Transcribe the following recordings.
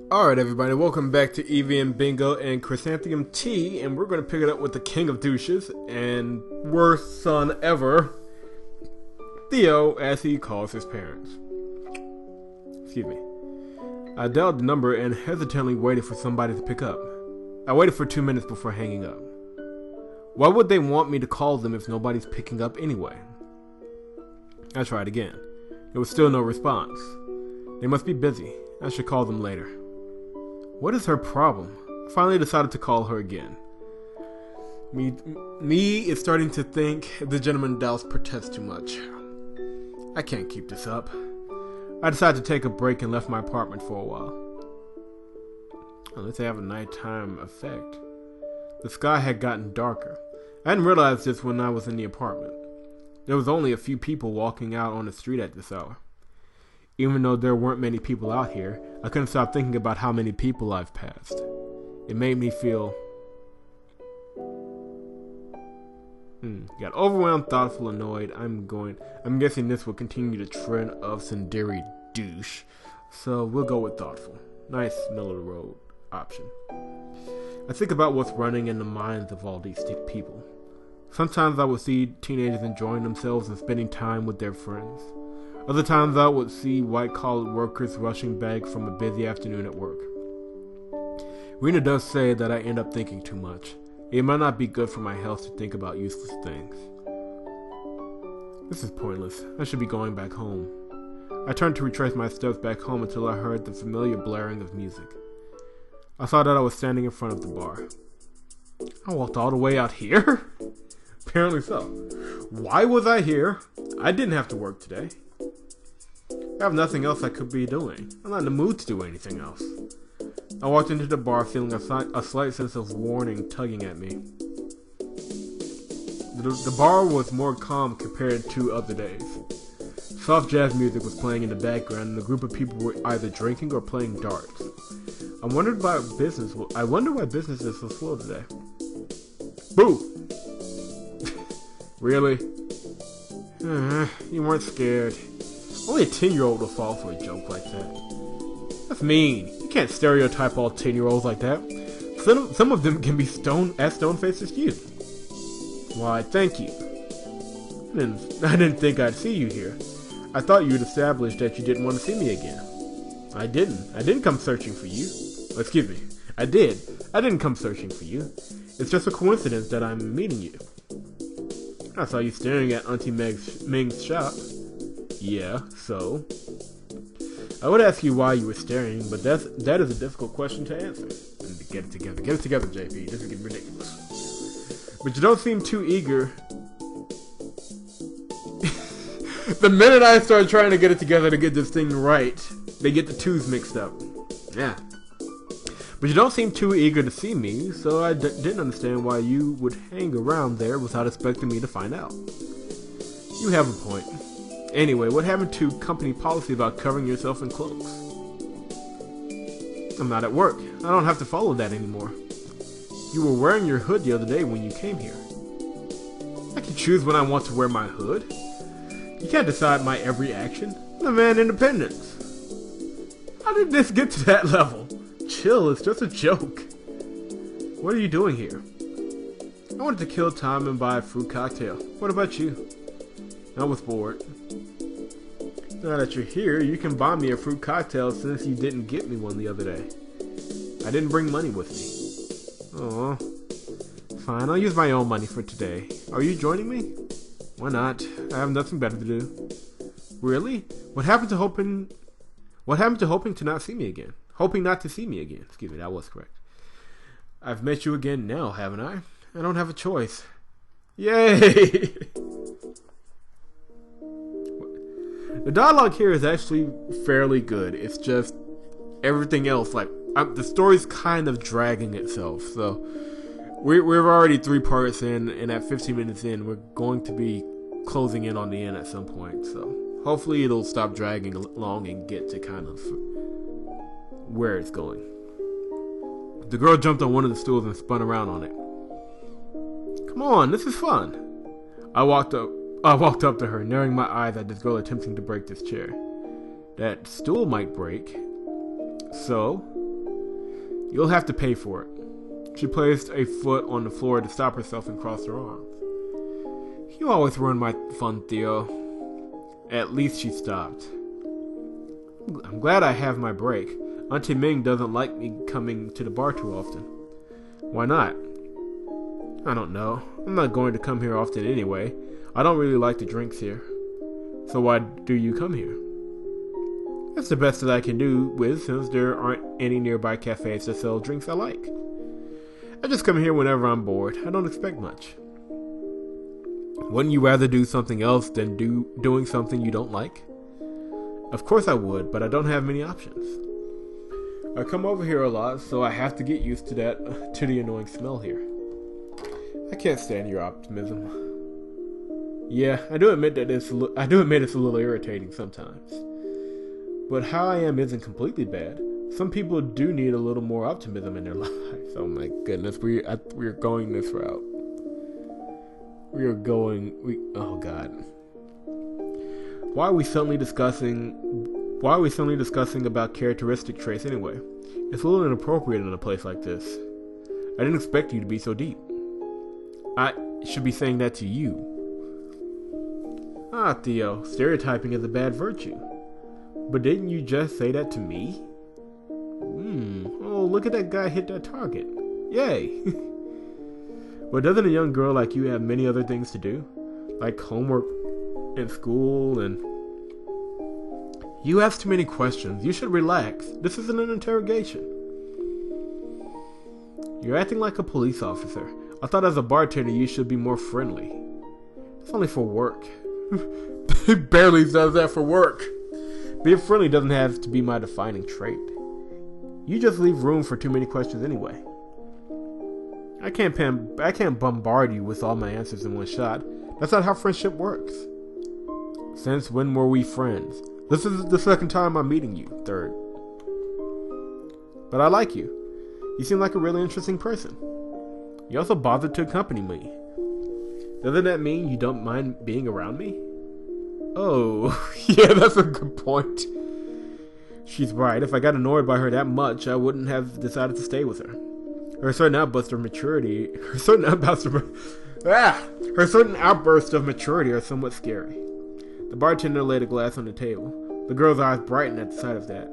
Alright everybody, welcome back to EVM Bingo and Chrysanthemum Tea, and we're going to pick it up with the king of douches, and worst son ever, Theo, as he calls his parents. Excuse me. I dialed the number and hesitantly waited for somebody to pick up. I waited for 2 minutes before hanging up. Why would they want me to call them if nobody's picking up anyway? I tried again. There was still no response. They must be busy. I should call them later. What is her problem? I finally decided to call her again. Me is starting to think the gentleman doubts protest too much. I can't keep this up. I decided to take a break and left my apartment for a while. Unless they have a nighttime effect. The sky had gotten darker. I hadn't realized this when I was in the apartment. There was only a few people walking out on the street at this hour. Even though there weren't many people out here, I couldn't stop thinking about how many people I've passed. It made me feel... got overwhelmed, thoughtful, annoyed. I'm guessing this will continue the trend of tsundere douche. So we'll go with thoughtful. Nice middle of the road option. I think about what's running in the minds of all these people. Sometimes I would see teenagers enjoying themselves and spending time with their friends. Other times I would see white-collar workers rushing back from a busy afternoon at work. Rena does say that I end up thinking too much. It might not be good for my health to think about useless things. This is pointless. I should be going back home. I turned to retrace my steps back home until I heard the familiar blaring of music. I saw that I was standing in front of the bar. I walked all the way out here? Apparently so. Why was I here? I didn't have to work today. I have nothing else I could be doing. I'm not in the mood to do anything else. I walked into the bar feeling a slight sense of warning tugging at me. The bar was more calm compared to other days. Soft jazz music was playing in the background and a group of people were either drinking or playing darts. I wonder why business is so slow today. Boo! Really? You weren't scared. Only a 10-year-old will fall for a joke like that. That's mean. You can't stereotype all 10-year-olds like that. Some of them can be as stone-faced as you. Why, thank you. I didn't think I'd see you here. I thought you'd established that you didn't want to see me again. I didn't. I didn't come searching for you. Oh, excuse me. I did. I didn't come searching for you. It's just a coincidence that I'm meeting you. I saw you staring at Auntie Ming's shop. Yeah, so? I would ask you why you were staring, but that is a difficult question to answer. Get it together. Get it together, JP. This is getting ridiculous. But you don't seem too eager. The minute I start trying to get it together to get this thing right, they get the twos mixed up. Yeah. But you don't seem too eager to see me, so I didn't understand why you would hang around there without expecting me to find out. You have a point. Anyway, what happened to company policy about covering yourself in cloaks? I'm not at work. I don't have to follow that anymore. You were wearing your hood the other day when you came here. I can choose when I want to wear my hood. You can't decide my every action. I'm a man independence. How did this get to that level? Chill, it's just a joke. What are you doing here? I wanted to kill time and buy a fruit cocktail. What about you? I was bored. Now that you're here, you can buy me a fruit cocktail since you didn't get me one the other day. I didn't bring money with me. Aw. Fine, I'll use my own money for today. Are you joining me? Why not? I have nothing better to do. Really? What happened to hoping to not see me again? Hoping not to see me again. Excuse me, that was correct. I've met you again now, haven't I? I don't have a choice. Yay! The dialogue here is actually fairly good. It's just everything else, the story's kind of dragging itself. So we're already 3 parts in, and at 15 minutes in, we're going to be closing in on the end at some point. So hopefully it'll stop dragging along and get to kind of where it's going. The girl jumped on one of the stools and spun around on it. Come on, this is fun. I walked up to her, narrowing my eyes at this girl attempting to break this chair. That stool might break. So, You'll have to pay for it. She placed a foot on the floor to stop herself and crossed her arms. You always ruin my fun, Theo. At least she stopped. I'm glad I have my break. Auntie Ming doesn't like me coming to the bar too often. Why not? I don't know. I'm not going to come here often anyway. I don't really like the drinks here. So why do you come here? That's the best that I can do with, since there aren't any nearby cafes that sell drinks I like. I just come here whenever I'm bored. I don't expect much. Wouldn't you rather do something else than doing something you don't like? Of course I would, but I don't have many options. I come over here a lot, so I have to get used to the annoying smell here. I can't stand your optimism. Yeah, I do admit it's a little irritating sometimes. But how I am isn't completely bad. Some people do need a little more optimism in their lives. Oh my goodness, we're going this route. Oh God. Why are we suddenly discussing about characteristic traits anyway? It's a little inappropriate in a place like this. I didn't expect you to be so deep. I should be saying that to you. Ah, Theo, stereotyping is a bad virtue. But didn't you just say that to me? Oh, look at that guy hit that target. Yay! But doesn't a young girl like you have many other things to do? Like homework and school and... You ask too many questions. You should relax. This isn't an interrogation. You're acting like a police officer. I thought as a bartender you should be more friendly. It's only for work. He barely does that for work. Being friendly doesn't have to be my defining trait. You just leave room for too many questions anyway. I can't bombard you with all my answers in one shot. That's not how friendship works. Since when were we friends? This is the second time I'm meeting you. Third. But I like you. You seem like a really interesting person. You also bothered to accompany me. Doesn't that mean you don't mind being around me? Oh, yeah, that's a good point. She's right. If I got annoyed by her that much, I wouldn't have decided to stay with her. Her certain outbursts of maturity are somewhat scary. The bartender laid a glass on the table. The girl's eyes brightened at the sight of that.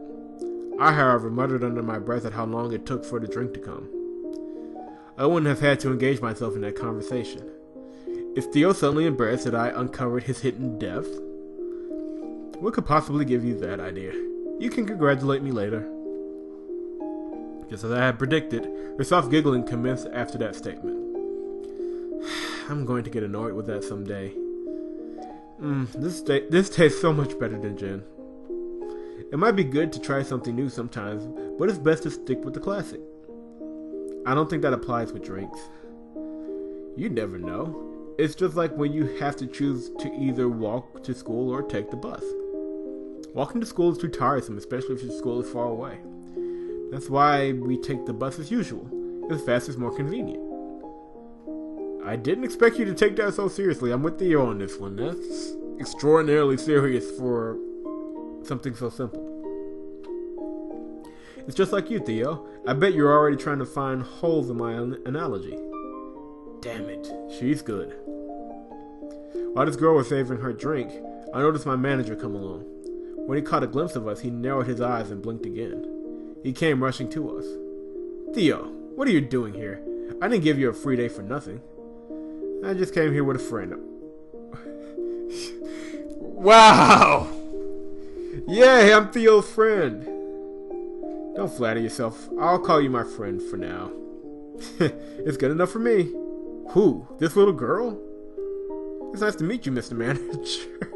I, however, muttered under my breath at how long it took for the drink to come. I wouldn't have had to engage myself in that conversation. Is Theo suddenly embarrassed that I uncovered his hidden depth? What could possibly give you that idea? You can congratulate me later. Just as I had predicted, her soft giggling commenced after that statement. I'm going to get annoyed with that someday. This tastes so much better than gin. It might be good to try something new sometimes, but it's best to stick with the classic. I don't think that applies with drinks. You never know. It's just like when you have to choose to either walk to school or take the bus. Walking to school is too tiresome, especially if your school is far away. That's why we take the bus as usual. It's faster, it's more convenient. I didn't expect you to take that so seriously. I'm with Theo on this one. That's extraordinarily serious for something so simple. It's just like you, Theo. I bet you're already trying to find holes in my analogy. Damn it, she's good. While this girl was savoring her drink, I noticed my manager come along. When he caught a glimpse of us, he narrowed his eyes and blinked again. He came rushing to us. Theo, what are you doing here? I didn't give you a free day for nothing. I just came here with a friend. Wow! Yay, I'm Theo's friend. Don't flatter yourself. I'll call you my friend for now. It's good enough for me. Who? This little girl? It's nice to meet you, Mr. Manager.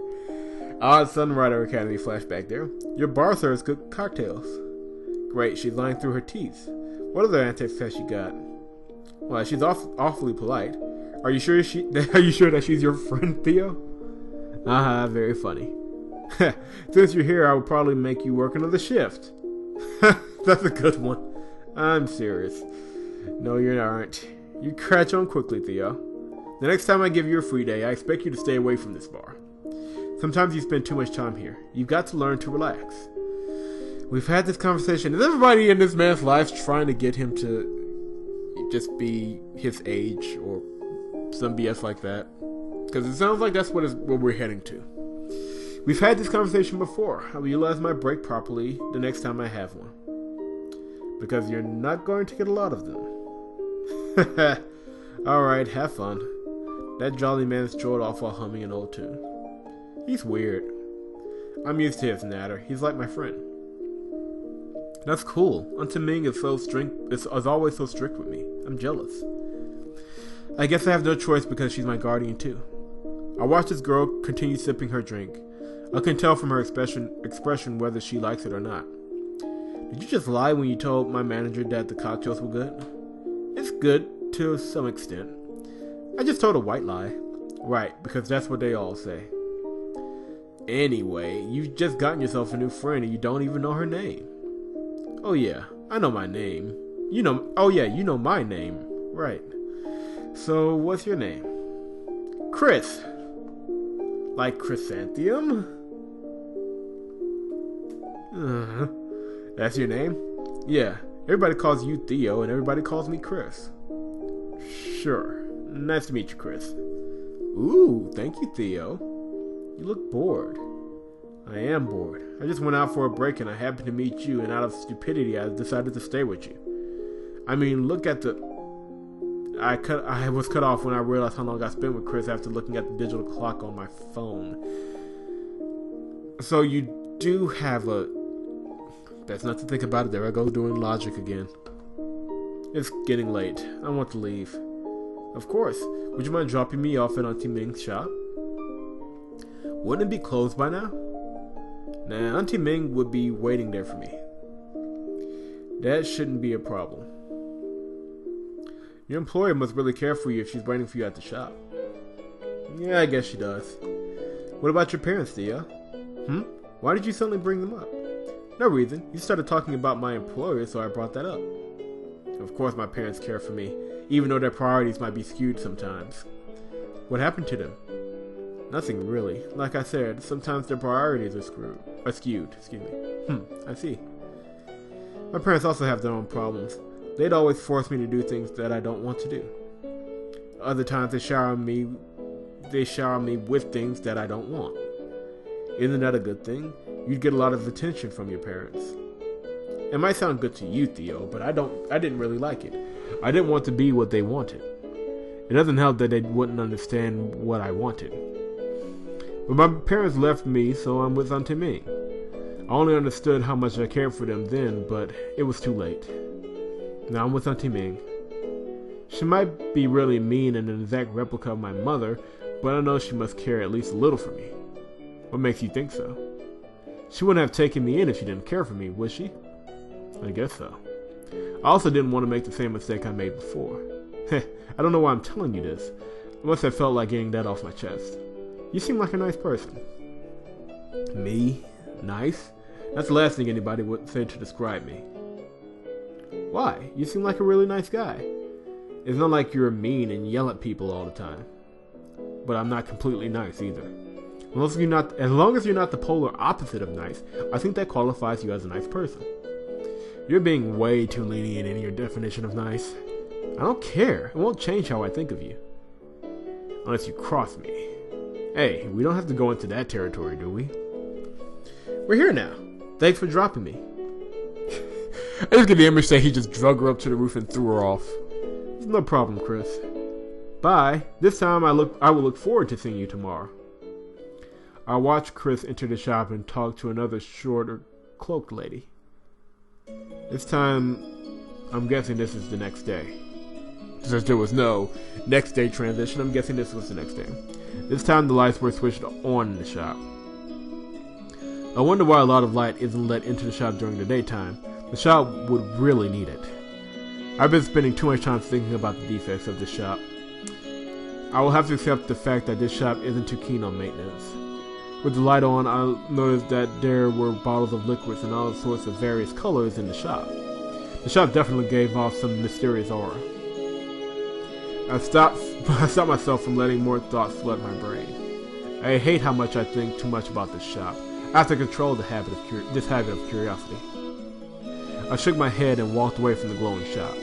Odd Sunrider Academy flashback there. Your bar serves good cocktails. Great, she's lying through her teeth. What other antics has she got? Well, she's awfully polite. Are you sure that she's your friend, Theo? Very funny. Since you're here, I would probably make you work another shift. That's a good one. I'm serious. No, you aren't. You catch on quickly, Theo. The next time I give you a free day, I expect you to stay away from this bar. Sometimes you spend too much time here. You've got to learn to relax. We've had this conversation. Is everybody in this man's life trying to get him to just be his age or some BS like that? Because it sounds like that's what we're heading to. We've had this conversation before. I will utilize my break properly the next time I have one. Because you're not going to get a lot of them. Alright, have fun. That jolly man strolled off while humming an old tune. He's weird. I'm used to his natter. He's like my friend. That's cool. Auntie Ming is always so strict with me. I'm jealous. I guess I have no choice because she's my guardian too. I watch this girl continue sipping her drink. I can tell from her expression whether she likes it or not. Did you just lie when you told my manager that the cocktails were good? It's good to some extent. I just told a white lie. Right, because that's what they all say. Anyway, you've just gotten yourself a new friend and you don't even know her name. Oh yeah, I know my name. You know my name. Right. So, what's your name? Chris. Like chrysanthemum? That's your name? Yeah. Everybody calls you Theo and everybody calls me Chris. Sure. Nice to meet you, Chris. Ooh, thank you, Theo. You look bored. I am bored. I just went out for a break and I happened to meet you, and out of stupidity I decided to stay with you. I mean, look at the... I was cut off when I realized how long I spent with Chris after looking at the digital clock on my phone. So you do have a... That's not to think about it. There I go doing logic again. It's getting late. I want to leave. Of course. Would you mind dropping me off at Auntie Ming's shop? Wouldn't it be closed by now? Nah, Auntie Ming would be waiting there for me. That shouldn't be a problem. Your employer must really care for you if she's waiting for you at the shop. Yeah, I guess she does. What about your parents, Theo? Why did you suddenly bring them up? No reason. You started talking about my employer, so I brought that up. Of course my parents care for me, even though their priorities might be skewed sometimes. What happened to them? Nothing really. Like I said, sometimes their priorities are skewed. Excuse me. I see. My parents also have their own problems. They'd always force me to do things that I don't want to do. Other times they shower me with things that I don't want. Isn't that a good thing? You'd get a lot of attention from your parents. It might sound good to you, Theo, but I didn't really like it. I didn't want to be what they wanted. It doesn't help that they wouldn't understand what I wanted. But my parents left me, so I'm with Auntie Ming. I only understood how much I cared for them then, but it was too late. Now I'm with Auntie Ming. She might be really mean and an exact replica of my mother, but I know she must care at least a little for me. What makes you think so? She wouldn't have taken me in if she didn't care for me, would she? I guess so. I also didn't want to make the same mistake I made before. I don't know why I'm telling you this. I must have felt like getting that off my chest. You seem like a nice person. Me? Nice? That's the last thing anybody would say to describe me. Why? You seem like a really nice guy. It's not like you're mean and yell at people all the time. But I'm not completely nice either. As long as you're not the polar opposite of nice, I think that qualifies you as a nice person. You're being way too lenient in your definition of nice. I don't care. It won't change how I think of you. Unless you cross me. Hey, we don't have to go into that territory, do we? We're here now. Thanks for dropping me. I just get the image that he just drug her up to the roof and threw her off. No problem, Chris. Bye. This time I will look forward to seeing you tomorrow. I watched Chris enter the shop and talk to another shorter, cloaked lady. This time, I'm guessing this is the next day. Since there was no next day transition, I'm guessing this was the next day. This time the lights were switched on in the shop. I wonder why a lot of light isn't let into the shop during the daytime. The shop would really need it. I've been spending too much time thinking about the defects of this shop. I will have to accept the fact that this shop isn't too keen on maintenance. With the light on, I noticed that there were bottles of liquids in all sorts of various colors in the shop. The shop definitely gave off some mysterious aura. I stopped myself from letting more thoughts flood my brain. I hate how much I think too much about this shop. I have to control this habit of curiosity. I shook my head and walked away from the glowing shop.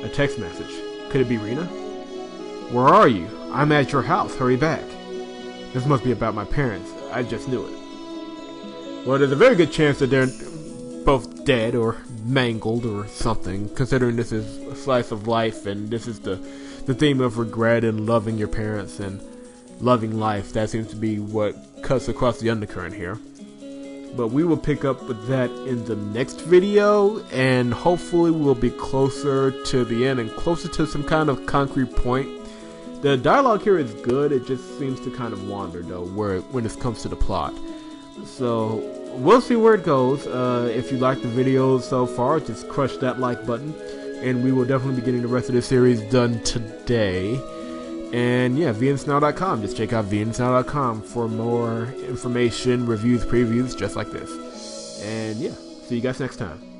A text message. Could it be Rena? Where are you? I'm at your house. Hurry back. This must be about my parents. I just knew it. Well, there's a very good chance that they're both dead or mangled or something, considering this is a slice of life and this is the theme of regret and loving your parents and loving life. That seems to be what cuts across the undercurrent here. But we will pick up with that in the next video, and hopefully we'll be closer to the end and closer to some kind of concrete point. The dialogue here is good, it just seems to kind of wander though when it comes to the plot. So we'll see where it goes. If you like the video so far, just crush that like button, and we will definitely be getting the rest of this series done today. And yeah, vnsnow.com. Just check out vnsnow.com for more information, reviews, previews, just like this. And yeah, see you guys next time.